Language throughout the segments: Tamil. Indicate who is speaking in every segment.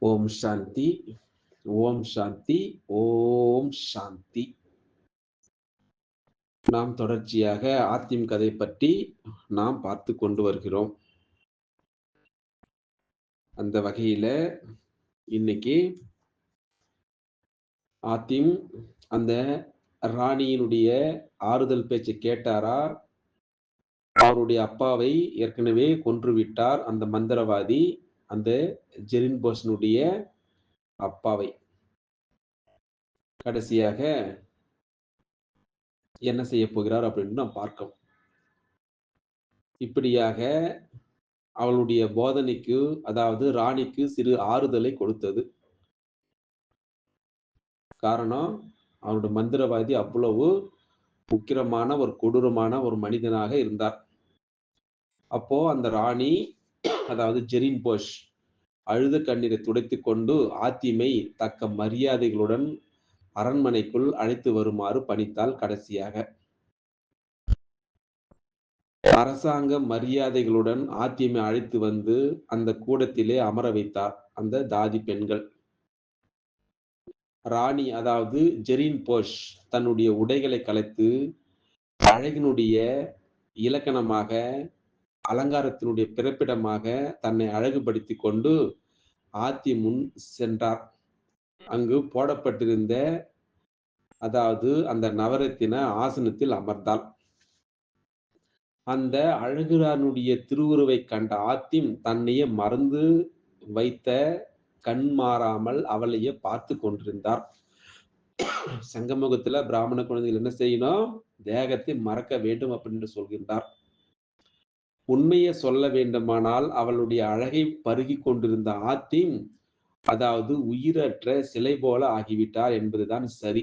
Speaker 1: ஓம் சாந்தி, ஓம் சாந்தி, ஓம் சாந்தி. நாம் தொடர்ச்சியாக ஆத்திம் கதை பற்றி நாம் பார்த்து கொண்டு வருகிறோம். அந்த வகையில இன்னைக்கு ஆத்திம் அந்த ராணியினுடைய ஆறுதல் பேச்சை கேட்டாரா? அவருடைய அப்பாவை ஏற்கனவே கொன்றுவிட்டார் அந்த மந்திரவாதி, அந்த ஜெரின் போஸ்னுடைய அப்பாவை. கடைசியாக என்ன செய்ய போகிறார் அப்படின்னு நாம் பார்க்கோம். இப்படியாக அவளுடைய போதனைக்கு, அதாவது ராணிக்கு சிறு ஆறுதலை கொடுத்தது. காரணம், அவருடைய மந்திரவாதி அவ்வளவு உக்கிரமான ஒரு கொடூரமான ஒரு மனிதனாக இருந்தார். அப்போ அந்த ராணி, அதாவது ஜெரின் போஷ், அழுத கண்ணீரை துடைத்துக் கொண்டு ஆத்திமை தக்க மரியாதைகளுடன் அரண்மனைக்குள் அழைத்து வருமாறு பணித்தாள். கடைசியாக அரசாங்க மரியாதைகளுடன் ஆத்திமை அழைத்து வந்து அந்த கூடத்திலே அமர வைத்தார் அந்த தாதி பெண்கள். ராணி, அதாவது ஜெரின் போஷ், தன்னுடைய உடைகளை கலைத்து அழகினுடைய இலக்கணமாக, அலங்காரத்தினுடைய பிறப்பிடமாக தன்னை அழகுபடுத்திக் கொண்டு ஆத்தி முன் சென்றார். அங்கு போடப்பட்டிருந்த, அதாவது அந்த நவரத்தின ஆசனத்தில் அமர்ந்தாள். அந்த அழகுரானுடைய திருவுருவை கண்ட ஆத்திம் தன்னையே மறந்து வைத்த கண் மாறாமல் அவளையே பார்த்து கொண்டிருந்தார். சங்கமுகத்துல பிராமண குழந்தைகள் என்ன செய்யணும்? தேகத்தை மறக்க வேண்டும் அப்படின்னு சொல்கின்றார். உண்மையை சொல்ல வேண்டுமானால் அவளுடைய அழகை பருகி கொண்டிருந்த ஆத்திம், அதாவது உயிரற்ற சிலை போல ஆகிவிட்டார் என்பதுதான் சரி.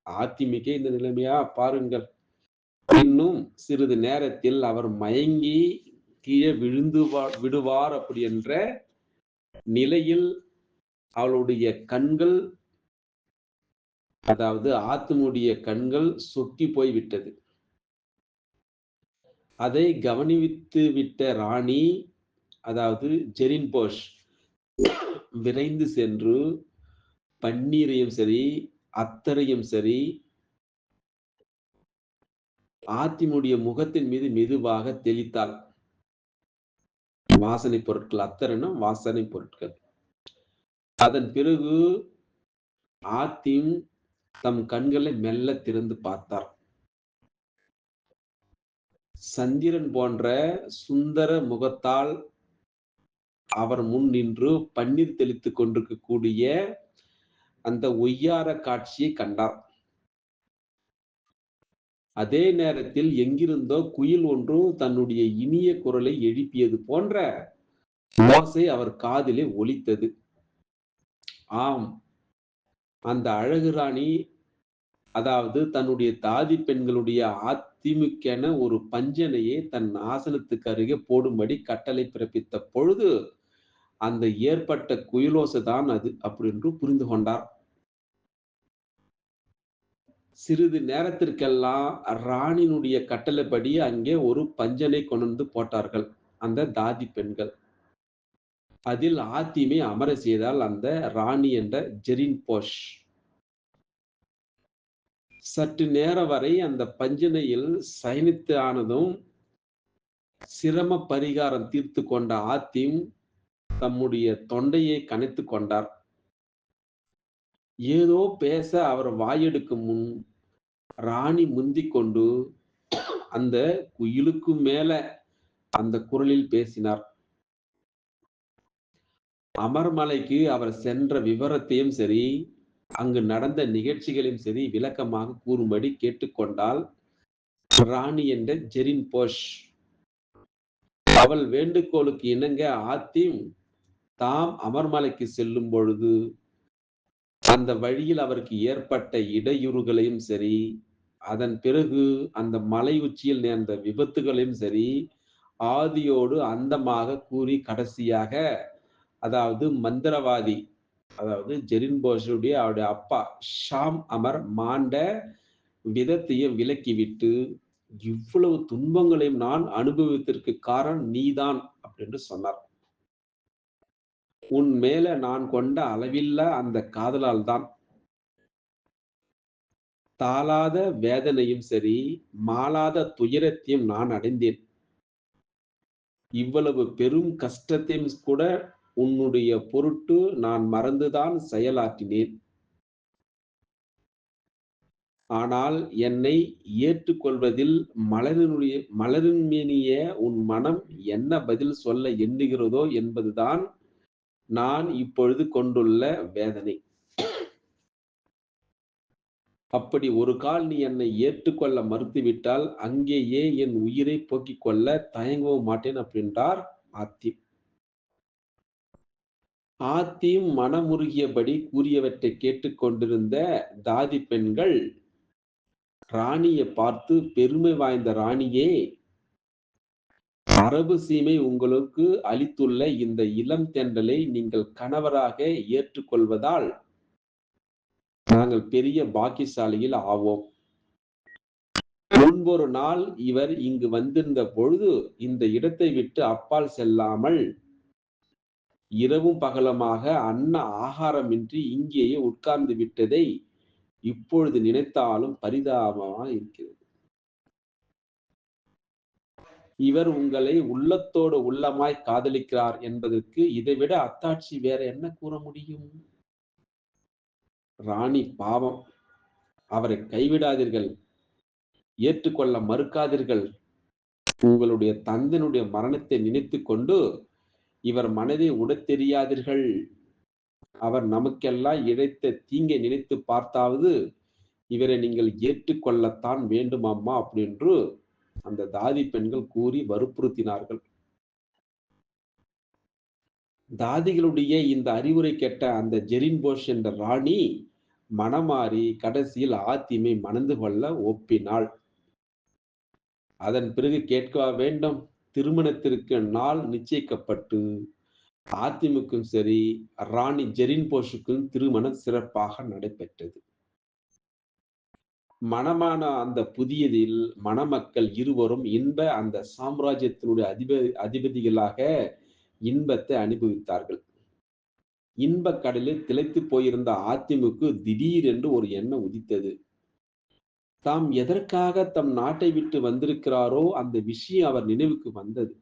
Speaker 1: ஆத்திமிக்கே இந்த நிலைமையா பாருங்கள். இன்னும் சிறிது நேரத்தில் அவர் மயங்கி கீழே விடுவார் அப்படி என்ற நிலையில் அவளுடைய கண்கள், அதாவது ஆத்திமுடைய கண்கள் சொக்கி போய்விட்டது. அதை கவனித்து விட்ட ராணி, அதாவது ஜெரின் போஷ், விரைந்து சென்று பன்னீரையும் சரி, அத்தரையும் சரி, ஆத்திமுடைய முகத்தின் மீது மெதுவாக தெளித்தாள். வாசனை பொருட்கள், அத்தரைனா வாசனை பொருட்கள். அதன் பிறகு ஆத்திம் தம் கண்களை மெல்ல திறந்து பார்த்தார். சந்திரன் போன்ற சுந்தர முகத்தால் அவர் முன் நின்று பன்னீர் தெளித்துக் கொண்டிருக்கக்கூடிய அந்த ஒய்யார காட்சியை கண்டார். அதே நேரத்தில் எங்கிருந்தோ குயில் ஒன்று தன்னுடைய இனிய குரலை எழுப்பியது போன்ற ஓசை அவர் காதிலே ஒலித்தது. ஆம், அந்த அழகு ராணி, அதாவது தன்னுடைய தாதி பெண்களுடைய ஆத்திமுக்கென ஒரு பஞ்சனையை தன் ஆசனத்துக்கு அருகே போடும்படி கட்டளை பிறப்பித்த பொழுது அந்த ஏற்பட்ட குயிலோசை தான் அது அப்படின்னு புரிந்து கொண்டார். சிறிது நேரத்திற்கெல்லாம் ராணியினுடைய கட்டளைப்படி அங்கே ஒரு பஞ்சனை கொண்டு போட்டார்கள் அந்த தாதி பெண்கள். அதில் ஆத்திமை அமர செய்தால் அந்த ராணி என்ற ஜெரின் போஷ். சற்று நேரம் வரை அந்த பஞ்சனையில் சயனித்து ஆனதும் சிரம பரிகாரம் தீர்த்து கொண்ட ஆத்திம் தம்முடைய தொண்டையை கனைத்து கொண்டார். ஏதோ பேச அவர் வாயெடுக்கும் முன் ராணி முந்திக் கொண்டு அந்த குயிலுக்கு மேல அந்த குரலில் பேசினார். அமர்மலைக்கு அவர் சென்ற விவரத்தையும் சரி, அங்கு நடந்த நிகழ்ச்சிகளையும் சரி விளக்கமாக கூறும்படி கேட்டுக்கொண்டால் ராணி என்ற ஜெரின் போஷ். அவள் வேண்டுகோளுக்கு இணங்க ஆத்திம் தாம் அமர்மலைக்கு செல்லும் பொழுது அந்த வழியில் அவருக்கு ஏற்பட்ட இடையூறுகளையும் சரி, அதன் பிறகு அந்த மலை உச்சியில் நேர்ந்த விபத்துகளையும் சரி ஆதியோடு அந்தமாக கூறி கடைசியாக, அதாவது மந்திரவாதி, அதாவது ஜெரின் போஷுடைய அவருடைய அப்பா ஷாம் அமர் மாண்ட விதத்தையும் விலக்கிவிட்டு, இவ்வளவு துன்பங்களையும் நான் அனுபவித்ததற்கு காரணம் நீதான் அப்படின்னு சொன்னார். உன் மேல நான் கொண்ட அளவில்லா அந்த காதலால் தான். தாளாத வேதனையும் சரி, மாளாத துயரத்தையும் நான் அடைந்தேன். இவ்வளவு பெரும் கஷ்டத்தையும் கூட உன்னுடைய பொருட்டு நான் மறந்துதான் செயலாற்றினேன். ஆனால் என்னை ஏற்றுக்கொள்வதில் மலரின் மேனிய உன் மனம் என்ன பதில் சொல்ல எண்ணுகிறதோ என்பதுதான் நான் இப்பொழுது கொண்டுள்ள வேதனை. அப்படி ஒரு கால் நீ என்னை ஏற்றுக்கொள்ள மறுத்துவிட்டால், அங்கேயே என் உயிரை போக்கிக் கொள்ள தயங்கவும் மாட்டேன் அப்படின்றார் ஆத்தி. ஆத்தியும் மனமுருகியபடி கூறியவற்றைக் கேட்டுக் கொண்டிருந்த தாதி பெண்கள் ராணியைப் பார்த்து, பெருமை வாய்ந்த ராணியே, அரபு சீமை உங்களுக்கு அளித்துள்ள இந்த இளம் தென்றலை நீங்கள் கணவராக ஏற்றுக்கொள்வதால் நாங்கள் பெரிய பாக்கியசாலிகள் ஆவோம். முன்பொரு நாள் இவர் இங்கு வந்திருந்த பொழுது இந்த இடத்தை விட்டு அப்பால் செல்லாமல் இரவும் பகலுமாக அன்ன ஆகாரமின்றி இங்கேயே உட்கார்ந்து விட்டதை இப்பொழுது நினைத்தாலும் பரிதாபமாக இருக்கிறது. இவர் உங்களை உள்ளத்தோடு உள்ளமாய் காதலிக்கிறார் என்பதற்கு இதைவிட அத்தாட்சி வேற என்ன கூற முடியும்? ராணி பாவம், அவரை கைவிடாதீர்கள், ஏற்றுக்கொள்ள மறுக்காதீர்கள். உங்களுடைய தந்தையினுடைய மரணத்தை நினைத்துக் கொண்டு இவர் மனதை உடத் தெரியாதீர்கள். அவர் நமக்கெல்லாம் இழைத்த தீங்கை நினைத்து பார்த்தாவது இவரை நீங்கள் ஏற்றுக்கொள்ளத்தான் வேண்டும் அம்மா அப்படின்று அந்த தாதி பெண்கள் கூறி வற்புறுத்தினார்கள். தாதிகளுடைய இந்த அறிவுரை கேட்ட அந்த ஜெரின் போஷ் என்ற ராணி மனமாறி கடைசியில் ஆத்திமை மணந்து கொள்ள ஒப்பினாள். அதன் பிறகு கேட்கவா வேண்டும், திருமணத்திற்கு நாள் நிச்சயிக்கப்பட்டு ஆத்திமுக்கும் சரி ராணி ஜெரின் போஷுக்கும் திருமணம் சிறப்பாக நடைபெற்றது. மணமான அந்த புதியதில் மணமக்கள் இருவரும் அந்த சாம்ராஜ்யத்தினுடைய அதிபதிகளாக இன்பத்தை அனுபவித்தார்கள். இன்பக் கடலில் திளைத்து போயிருந்த ஆத்திமுக்கு திடீரென்று ஒரு எண்ணம் உதித்தது. தாம் எதற்காக தம் நாட்டை விட்டு வந்திருக்கிறாரோ அந்த விஷயம் அவர் நினைவுக்கு வந்தது.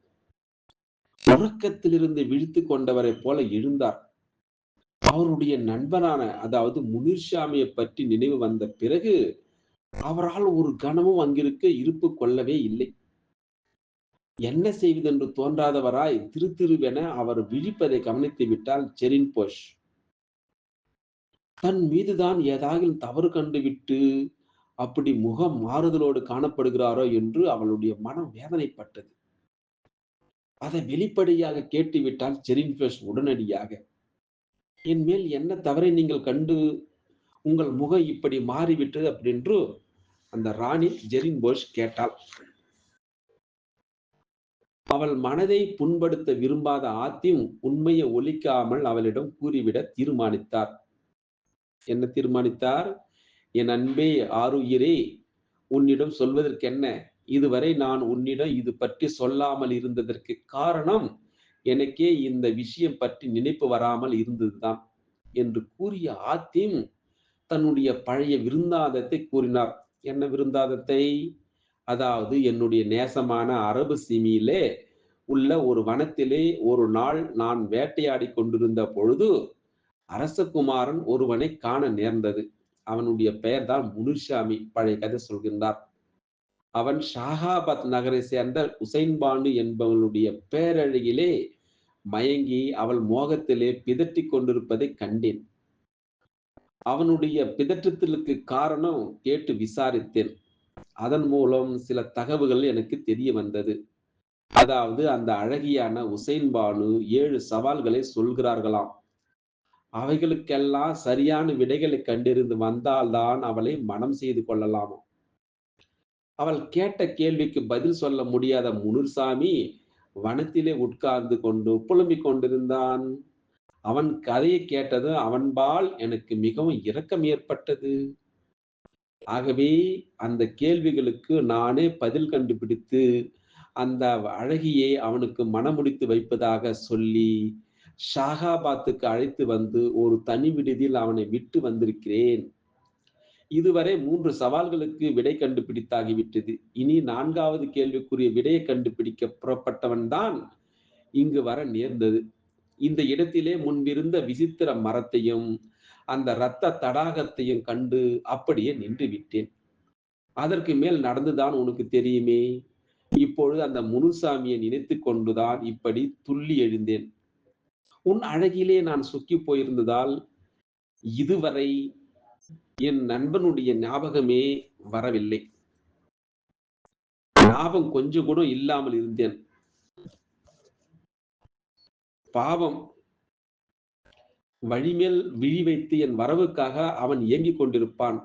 Speaker 1: உறக்கத்திலிருந்து விழித்துக் கொண்டவரை போல எழுந்தார். அவருடைய நண்பனான அதாவது முனிர்ஷாமியை பற்றி நினைவு வந்த பிறகு அவரால் ஒரு கணமும் அங்கிருக்க இருப்பு கொள்ளவே இல்லை. என்ன செய்வதென்று தோன்றாதவராய் திருவென அவர் விழிப்பதை கவனித்து விட்டால் ஜெரின் போஷ். தன் மீதுதான் ஏதாவது தவறு கண்டுவிட்டு அப்படி முகம் மாறுதலோடு காணப்படுகிறாரோ என்று அவளுடைய மனம் வேதனைப்பட்டது. அதை வெளிப்படையாக கேட்டுவிட்டால் ஜெரின் போஷ் உடனடியாக, என் மேல் என்ன தவறை நீங்கள் கண்டு உங்கள் முகம் இப்படி மாறிவிட்டது அப்படின்று அந்த ராணி ஜெரின் போஷ் கேட்டாள். அவள் மனதை புண்படுத்த விரும்பாத ஆத்திம் உண்மையை ஒலிக்காமல் அவளிடம் கூறிவிட தீர்மானித்தார். என்ன தீர்மானித்தார்? என் அன்பே, ஆருயிரே, உன்னிடம் சொல்வதற்கென்ன? இதுவரை நான் உன்னிடம் இது பற்றி சொல்லாமல் இருந்ததற்கு காரணம் எனக்கே இந்த விஷயம் பற்றி நினைப்பு வராமல் இருந்ததுதான் என்று கூறிய ஆத்திம் தன்னுடைய பழைய விருந்தாந்தத்தை கூறினார். என்ன விருந்தாந்தத்தை? அதாவது என்னுடைய நேசமான அரபு சீமையிலே உள்ள ஒரு வனத்திலே ஒரு நாள் நான் வேட்டையாடி கொண்டிருந்த பொழுது அரசகுமாரன் ஒருவனை காண நேர்ந்தது. அவனுடைய பெயர்தான் முனிர்ஷாமி. பழைய கதை சொல்கின்றார். அவன் ஷாகாபாத் நகரை சேர்ந்த உசைன் பானு என்பவனுடைய பேரழகிலே மயங்கி அவள் மோகத்திலே பிதற்றிக் கொண்டிருப்பதை கண்டேன். அவனுடைய பிதற்றத்திற்கு காரணம் கேட்டு விசாரித்தேன். அதன் மூலம் சில தகவல்கள் எனக்கு தெரிய வந்தது. அதாவது அந்த அழகியான உசைன் பானு 7 சவால்களை சொல்கிறார்களாம். அவைகளுக்கெல்லாம் சரியான விடைகளை கண்டறிந்து வந்தால்தான் அவளை மனம் செய்து கொள்ளலாமா. அவள் கேட்ட கேள்விக்கு பதில் சொல்ல முடியாத முனிர்சாமி வனத்திலே உட்கார்ந்து கொண்டு புலம்பிக் கொண்டிருந்தான். அவன் கதையை கேட்டது அவன்பால் எனக்கு மிகவும் இரக்கம் ஏற்பட்டது. ஆகவே அந்த கேள்விகளுக்கு நானே பதில் கண்டுபிடித்து அந்த அழகியை அவனுக்கு மனமுடித்து வைப்பதாக சொல்லி ஷாகாபாத்துக்கு அழைத்து வந்து ஒரு தனி விடுதியில் அவனை விட்டு வந்திருக்கிறேன். இதுவரை 3 சவால்களுக்கு விடை கண்டுபிடித்தாகிவிட்டது. இனி 4வது கேள்விக்குரிய விடையை கண்டுபிடிக்க புறப்பட்டவன் தான் இங்கு வர நேர்ந்தது. இந்த இடத்திலே முன்பிருந்த விசித்திர மரத்தையும், அந்த இரத்த தடாகத்தையும் கண்டு அப்படியே நின்று விட்டேன். அதற்கு மேல் நடந்துதான் உனக்கு தெரியுமே. இப்பொழுது அந்த முனுசாமியை நினைத்துக் கொண்டுதான் இப்படி துள்ளி எழுந்தேன். உன் அழகிலே நான் சொக்கிப் போயிருந்ததால், இதுவரை என் நண்பனுடைய ஞாபகமே வரவில்லை. ஞாபகம் கொஞ்சம் கூட இல்லாமல் இருந்தேன். பாவம், வழிமேல் விழி வைத்து என் வரவுக்காக அவன் ஏங்கிக் கொண்டிருப்பான்.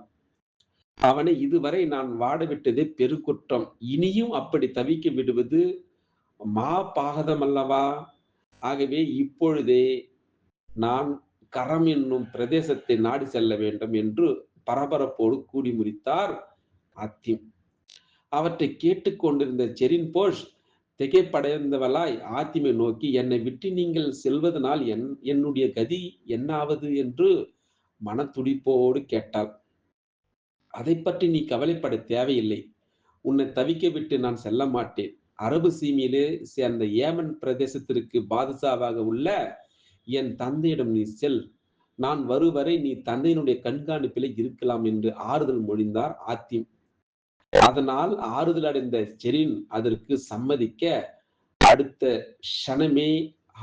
Speaker 1: அவனை இதுவரை நான் வாடவிட்டதே பெருங்குற்றம். இனியும் அப்படி தவிக்க விடுவது பாகதம் அல்லவா? ஆகவே இப்பொழுதே நான் கரம் என்னும் பிரதேசத்தை நாடி செல்ல வேண்டும் என்று பரபரப்போடு கூடி முடித்தார் ஆத்திம். அவற்றை கேட்டுக் கொண்டிருந்த செரின் போஷ் திகைப்படைந்தவளாய் ஆத்திமை நோக்கி, என்னை விட்டு நீங்கள் செல்வதனால் என்னுடைய கதி என்னாவது என்று மனத்துடிப்போடு கேட்டாள். அதை பற்றி நீ கவலைப்பட தேவையில்லை. உன்னை தவிக்க விட்டு நான் செல்ல மாட்டேன். அரபு சீமையிலே சேர்ந்த ஏமன் பிரதேசத்திற்கு பாதுஷாவாக உள்ள என் தந்தையிடம் நீ செல். நான் வருவரை நீ தந்தையினுடைய கண்காணிப்பிலே இருக்கலாம் என்று ஆறுதல் மொழிந்தார் ஆத்திம். அதனால் ஆறுதல் அடைந்த செரின் அதற்கு சம்மதிக்க, அடுத்த க்ஷணமே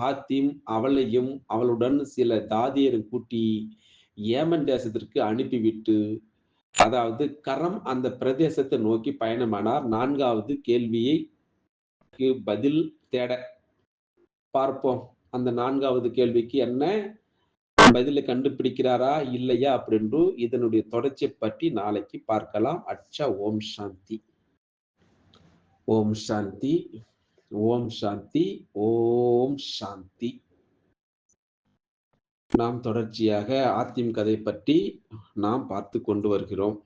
Speaker 1: ஆத்திம் அவளையும் அவளுடன் சில தாதியரும் கூட்டி ஏமன் தேசத்திற்கு அனுப்பிவிட்டு, அதாவது கரம் அந்த பிரதேசத்தை நோக்கி பயணமானார். 4வது கேள்விக்கு பதில் தேட பார்ப்போம். அந்த 4வது கேள்விக்கு என்ன பதிலை கண்டுபிடிக்கிறாரா இல்லையா அப்படின்னு இதனுடைய தொடர்ச்சியை பற்றி நாளைக்கு பார்க்கலாம். அச்சா, ஓம் சாந்தி, ஓம் சாந்தி, ஓம் சாந்தி, ஓம் சாந்தி. நாம் தொடர்ச்சியாக ஆத்திம் கதை பற்றி நாம் பார்த்து கொண்டு வருகிறோம்.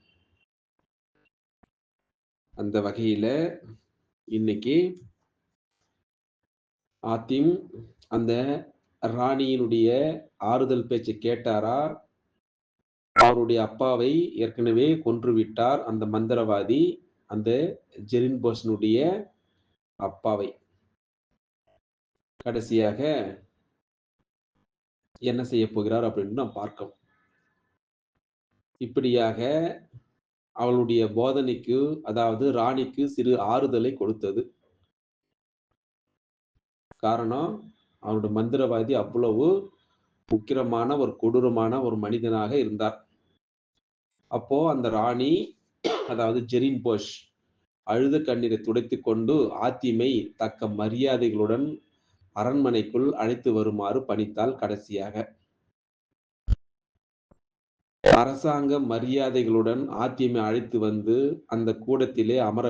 Speaker 1: அந்த வகையில இன்னைக்கு ஆத்திம் அந்த ராணியினுடைய ஆறுதல் பேச்சை கேட்டாரா? அவருடைய அப்பாவை ஏற்கனவே கொன்று விட்டார் அந்த மந்திரவாதி, அந்த ஜெரின் போஷனுடைய அப்பாவை. கடைசியாக என்ன செய்ய போகிறார் அப்படின்னு நாம் பார்க்கோம். இப்படியாக அவளுடைய போதனைக்கு, அதாவது ராணிக்கு சிறு ஆறுதலை கொடுத்தது. காரணம், அவருடைய மந்திரவாதி அவ்வளவு உக்கிரமான ஒரு கொடூரமான ஒரு மனிதனாக இருந்தார். அப்போ அந்த ராணி, அதாவது ஜெரின் போஷ், அழுத கண்ணீரை துடைத்துக் கொண்டு ஆத்திமை தக்க மரியாதைகளுடன் அரண்மனைக்குள் அழைத்து வருமாறு பணித்தாள். கடைசியாக அரசாங்க மரியாதைகளுடன் ஆத்திமை அழைத்து வந்து அந்த கூடத்திலே அமர